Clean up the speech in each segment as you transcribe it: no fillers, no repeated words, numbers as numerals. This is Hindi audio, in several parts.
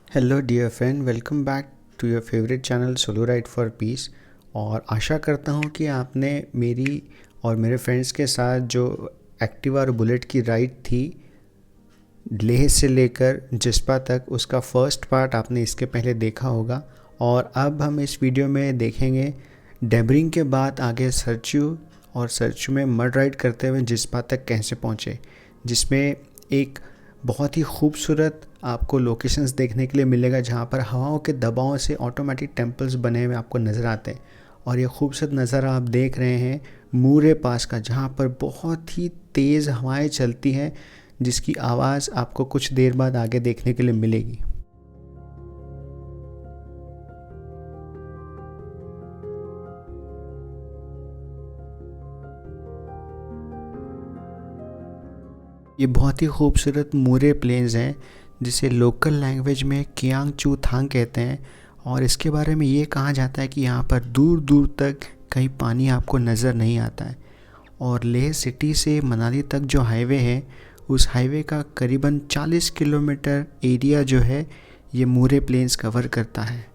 Hello dear friend, welcome back to your favourite channel solo ride for peace. और आशा करता हूँ कि आपने मेरी और मेरे फ्रेंड्स के साथ जो एक्टिवा और बुलेट की राइड थी लेह से लेकर जिस्पा तक, उसका फर्स्ट पार्ट आपने इसके पहले देखा होगा। और अब हम इस वीडियो में देखेंगे डेबरिंग के बाद आगे सरचू, और सरचू में मड राइड करते हुए जिस्पा तक कैसे पहुँचे, जिसमें एक बहुत ही खूबसूरत आपको लोकेशंस देखने के लिए मिलेगा जहाँ पर हवाओं के दबाव से ऑटोमेटिक टेम्पल्स बने हुए आपको नज़र आते हैं। और ये खूबसूरत नज़ारा आप देख रहे हैं मूरे पास का, जहाँ पर बहुत ही तेज़ हवाएं चलती हैं, जिसकी आवाज़ आपको कुछ देर बाद आगे देखने के लिए मिलेगी। ये बहुत ही खूबसूरत मूरे प्लेन्स हैं, जिसे लोकल लैंग्वेज में कियांग चू थांग कहते हैं। और इसके बारे में ये कहा जाता है कि यहाँ पर दूर दूर तक कहीं पानी आपको नज़र नहीं आता है। और लेह सिटी से मनाली तक जो हाईवे है, उस हाईवे का करीबन 40 किलोमीटर एरिया जो है ये मूरे प्लेन्स कवर करता है।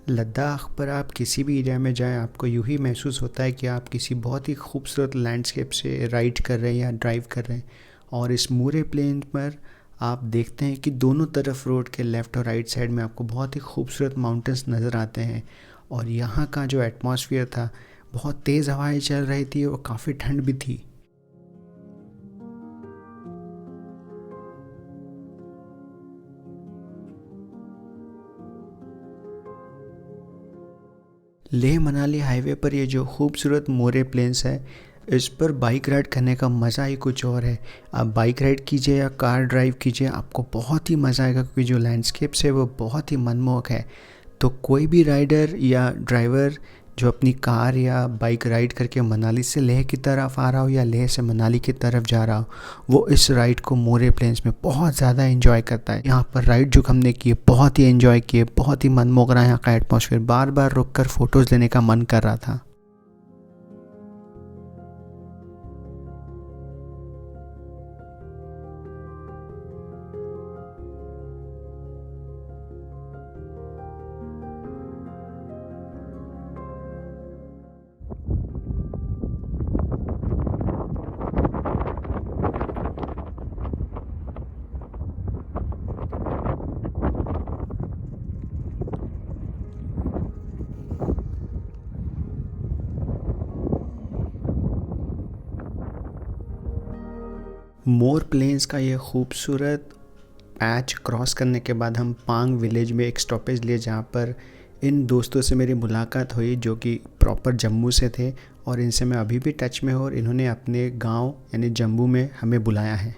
लद्दाख पर आप किसी भी एरिया में जाएं, आपको यूँ ही महसूस होता है कि आप किसी बहुत ही खूबसूरत लैंडस्केप से राइड कर रहे हैं या ड्राइव कर रहे हैं। और इस मूरे प्लेन पर आप देखते हैं कि दोनों तरफ रोड के लेफ़्ट और राइट साइड में आपको बहुत ही खूबसूरत माउंटेन्स नज़र आते हैं। और यहाँ का जो एटमॉस्फेयर था, बहुत तेज़ हवाएं चल रही थी और काफ़ी ठंड भी थी। लेह मनाली हाईवे पर ये जो खूबसूरत मोरे प्लेन्स है, इस पर बाइक राइड करने का मज़ा ही कुछ और है। आप बाइक राइड कीजिए या कार ड्राइव कीजिए, आपको बहुत ही मज़ा आएगा, क्योंकि जो लैंडस्केप्स है वो बहुत ही मनमोहक है। तो कोई भी राइडर या ड्राइवर जो अपनी कार या बाइक राइड करके मनाली से लेह की तरफ आ रहा हो या लेह से मनाली की तरफ जा रहा हो, वो इस राइड को मोरे प्लेन्स में बहुत ज़्यादा एंजॉय करता है। यहाँ पर राइड जो हमने की बहुत ही एंजॉय किए, बहुत ही मनमोहक रहा यहाँ का एटमॉस्फेयर। बार बार रुक कर फ़ोटोज़ लेने का मन कर रहा था। मोर प्लेन्स का ये खूबसूरत पैच क्रॉस करने के बाद हम पांग विलेज में एक स्टॉपेज लिए, जहाँ पर इन दोस्तों से मेरी मुलाकात हुई जो कि प्रॉपर जम्मू से थे। और इनसे मैं अभी भी टच में हूँ, और इन्होंने अपने गांव यानी जम्मू में हमें बुलाया है।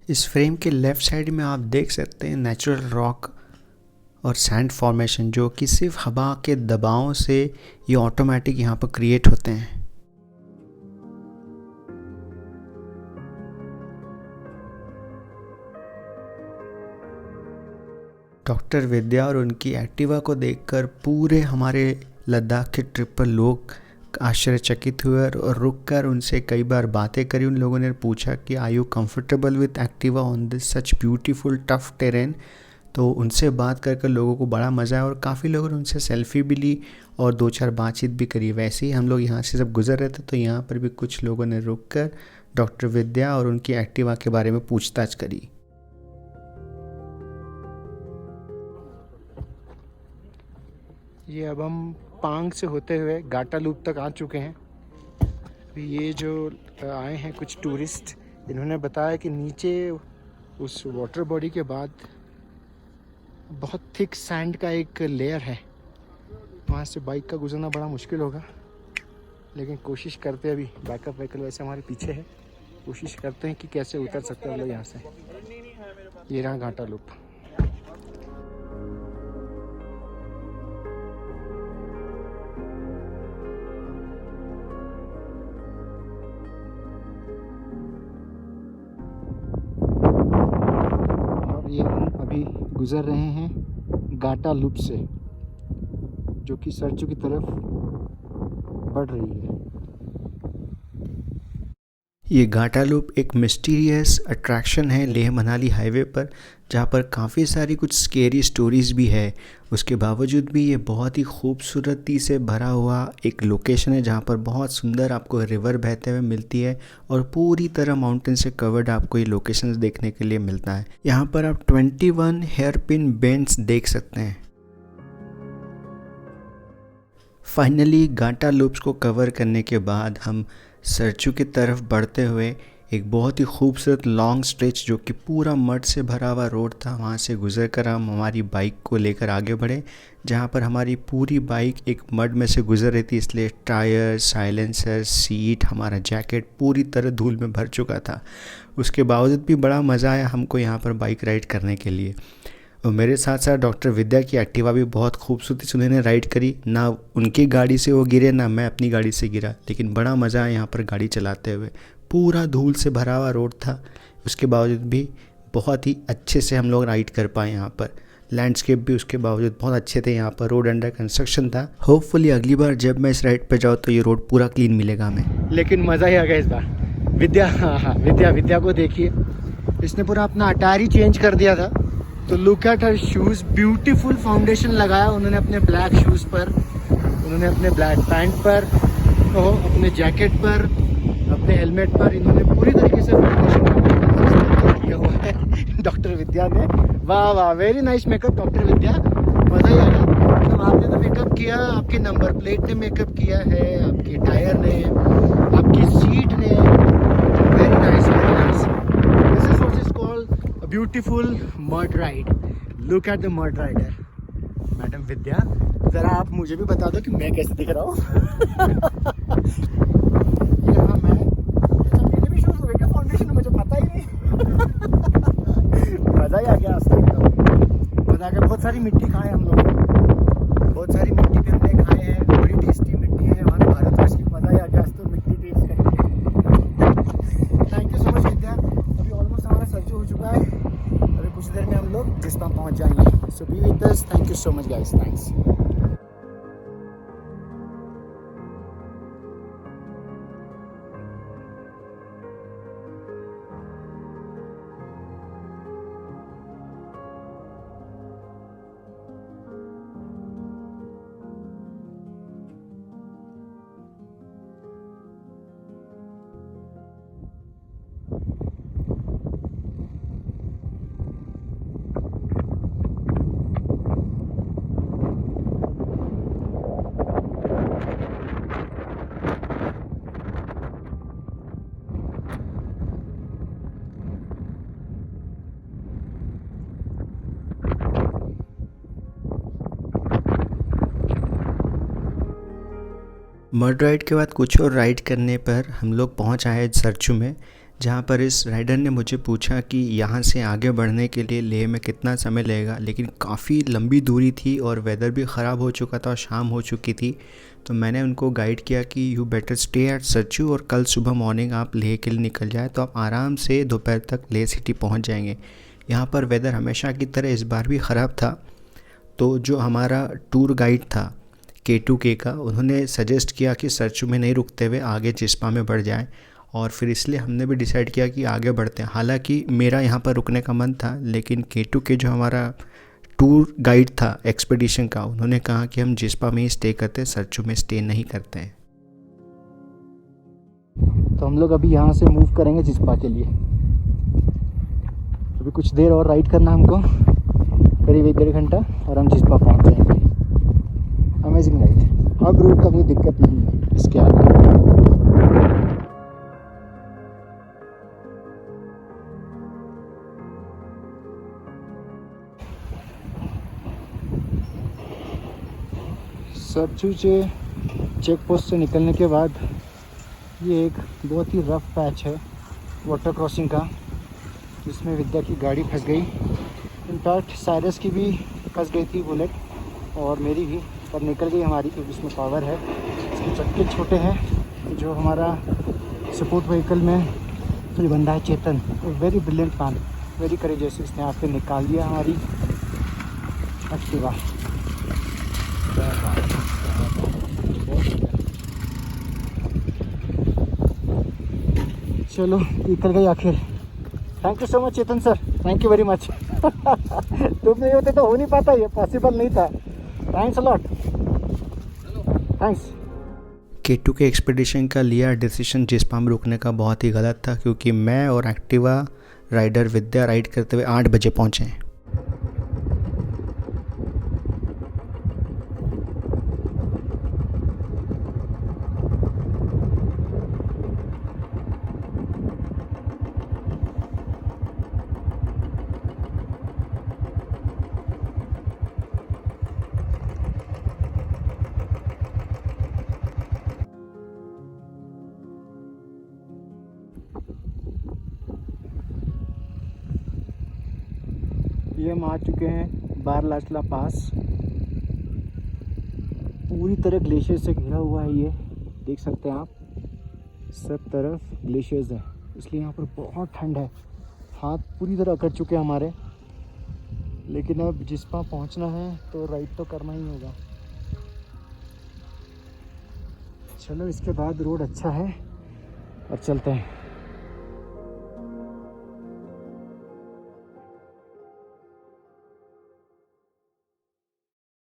इस फ्रेम के लेफ़्ट साइड में आप देख सकते हैं नेचुरल रॉक और सैंड फॉर्मेशन, जो कि सिर्फ हवा के दबाव से ये ऑटोमेटिक यहाँ पर क्रिएट होते हैं। डॉक्टर विद्या और उनकी एक्टिवा को देखकर पूरे हमारे लद्दाख के ट्रिप पर लोग आश्चर्यचकित हुए और रुक कर उनसे कई बार बातें करी। उन लोगों ने पूछा कि are you comfortable with Activa on this such beautiful tough terrain. तो उनसे बात कर लोगों को बड़ा मज़ा आया, और काफ़ी लोगों ने उनसे सेल्फ़ी भी ली और दो चार बातचीत भी करी। वैसे ही हम लोग यहाँ से जब गुजर रहे थे, तो यहाँ पर भी कुछ लोगों ने रुक कर डॉक्टर विद्या और उनकी एक्टिवा के बारे में पूछताछ करी। ये अब हम पांग से होते हुए गाटा लूप तक आ चुके हैं। अभी ये जो आए हैं कुछ टूरिस्ट, इन्होंने बताया कि नीचे उस वाटर बॉडी के बाद बहुत थिक सैंड का एक लेयर है, वहाँ से बाइक का गुजरना बड़ा मुश्किल होगा। लेकिन कोशिश करते हैं, अभी बैकअप व्हीकल वैसे हमारे पीछे है, कोशिश करते हैं कि कैसे उतर सकते हैं हम लोग यहाँ से। ये रहा घाटा लूप। और ये हम अभी गुजर रहे हैं घाटा लूप से, जो कि सरचू की तरफ बढ़ रही है। ये घाटा लूप एक मिस्टीरियस अट्रैक्शन है लेह मनाली हाईवे पर, जहाँ पर काफ़ी सारी कुछ स्केरी स्टोरीज़ भी है। उसके बावजूद भी ये बहुत ही खूबसूरती से भरा हुआ एक लोकेशन है, जहाँ पर बहुत सुंदर आपको रिवर बहते हुए मिलती है और पूरी तरह माउंटेन से कवर्ड आपको ये लोकेशंस देखने के लिए मिलता है। यहाँ पर आप 21 हेयर पिन बेंड्स देख सकते हैं। फाइनली घाटा लूप्स को कवर करने के बाद हम सरचू की तरफ बढ़ते हुए एक बहुत ही खूबसूरत लॉन्ग स्ट्रेच जो कि पूरा मड से भरा हुआ रोड था, वहाँ से गुजर कर हम हमारी बाइक को लेकर आगे बढ़े, जहाँ पर हमारी पूरी बाइक एक मड में से गुजर रही थी, इसलिए टायर, साइलेंसर, सीट, हमारा जैकेट पूरी तरह धूल में भर चुका था। उसके बावजूद भी बड़ा मज़ा आया हमको यहाँ पर बाइक राइड करने के लिए। और मेरे साथ साथ डॉक्टर विद्या की एक्टिवा भी बहुत खूबसूरती से उन्होंने राइड करी। ना उनकी गाड़ी से वो गिरे, ना मैं अपनी गाड़ी से गिरा, लेकिन बड़ा मज़ा आया यहाँ पर गाड़ी चलाते हुए। पूरा धूल से भरा हुआ रोड था, उसके बावजूद भी बहुत ही अच्छे से हम लोग राइड कर पाए। यहाँ पर लैंडस्केप भी उसके बावजूद बहुत अच्छे थे। यहाँ पर रोड अंडर कंस्ट्रक्शन था। होपफुली अगली बार जब मैं इस राइड पर जाऊँ तो ये रोड पूरा क्लीन मिलेगा हमें। लेकिन मज़ा ही आ गया इस बार। विद्या, हाँ, विद्या को देखिए, इसने पूरा अपना अटायर ही चेंज कर दिया था। तो look at her shoes, beautiful foundation लगाया उन्होंने अपने ब्लैक शूज़ पर, उन्होंने अपने ब्लैक पैंट पर, तो अपने जैकेट पर, अपने हेलमेट पर, इन्होंने पूरी तरीके से फाउंडेशन किया हुआ है डॉक्टर विद्या ने। वाह वाह, वेरी नाइस मेकअप डॉक्टर विद्या, मज़ा ही आ गया। मतलब आपने तो मेकअप किया, आपके नंबर प्लेट ने मेकअप किया है, आपके टायर ने, आपकी सीट ने। Very nice, very nice. This is what is called beautiful mud ride. Look at the mud rider. Madam Vidya, ज़रा आप मुझे भी बता दो कि मैं कैसे दिख रहा हूँ। यहाँ मैं, अच्छा मेरे भी शूज़ हुए क्या फाउंडेशन में, मुझे पता ही नहीं। मज़ा ही आ गया आज तक। मज़ा आ गया। बहुत सारी मिट्टी खाए हम लोग, बहुत सारी मिट्टी भी हमने खाए हैं, बड़ी टेस्टी मिट्टी है हमारे भारतवर्ष की। मज़ा ही आ गया आज तो मिट्टी टेस्ट करके। थैंक यू सो मच विद्या। अभी ऑलमोस्ट हमारा सर्च हो चुका है, अभी कुछ देर में हम लोग जिस्पा पहुंच जाएंगे। So be with us. Thank you so much guys, thanks. Mud ride के बाद कुछ और राइड करने पर हम लोग पहुंच आए सरचू में, जहां पर इस राइडर ने मुझे पूछा कि यहां से आगे बढ़ने के लिए लेह में कितना समय लगेगा, लेकिन काफ़ी लंबी दूरी थी और वेदर भी ख़राब हो चुका था और शाम हो चुकी थी। तो मैंने उनको गाइड किया कि you better stay at Sarchu और कल सुबह मॉर्निंग आप लेह के लिए निकल जाए तो आप आराम से दोपहर तक लेह सिटी पहुँच जाएंगे। यहाँ पर वेदर हमेशा की तरह इस बार भी ख़राब था। तो जो हमारा टूर गाइड था K2K का, उन्होंने सजेस्ट किया कि सरचू में नहीं रुकते हुए आगे जिस्पा में बढ़ जाएं, और फिर इसलिए हमने भी डिसाइड किया कि आगे बढ़ते हैं। हालांकि मेरा यहाँ पर रुकने का मन था, लेकिन K2K जो हमारा टूर गाइड था एक्सपीडिशन का, उन्होंने कहा कि हम जिस्पा में ही स्टे करते हैं, सरचू में स्टे नहीं करते हैं। तो हम लोग अभी यहाँ से मूव करेंगे जिस्पा के लिए। अभी कुछ देर और राइड करना हमको, करीब 1-1.5 घंटा, और हम जिस्पा पहुँच जाएंगे। Amazing ride. अब रोड का कोई दिक्कत नहीं है इसके आगे। सरचू से चेक पोस्ट से निकलने के बाद ये एक बहुत ही रफ पैच है वाटर क्रॉसिंग का। जिसमें विद्या की गाड़ी फंस गई। इनफैक्ट साइरस की भी फंस गई थी बुलेट, और मेरी भी, पर निकल गई हमारी क्योंकि इसमें पावर है। इसके चक्के छोटे हैं। जो हमारा सपोर्ट व्हीकल में जो बंदा है Chetan, very brilliant man, very courageous, इसने आके निकाल दिया हमारी एक्टिवा। चलो निकल गई आखिर। Thank you so much Chetan sir, thank you very much. तुम नहीं होते तो हो नहीं पाता, ये पॉसिबल नहीं था। Thanks a lot, thanks. K2 के एक्सपीडिशन का लिया डिसीजन जिस्पा में रुकने का बहुत ही गलत था, क्योंकि मैं और एक्टिवा राइडर विद्या राइड करते हुए 8 बजे पहुँचे। ये हम आ चुके हैं बारलाचला पास। पूरी तरह ग्लेशियर से घिरा हुआ है, ये देख सकते हैं आप, सब तरफ ग्लेशियर्स हैं, इसलिए यहाँ पर बहुत ठंड है। हाथ पूरी तरह अकड़ चुके हैं हमारे, लेकिन अब जिस्पा पहुँचना है तो राइड तो करना ही होगा। चलो इसके बाद रोड अच्छा है और चलते हैं।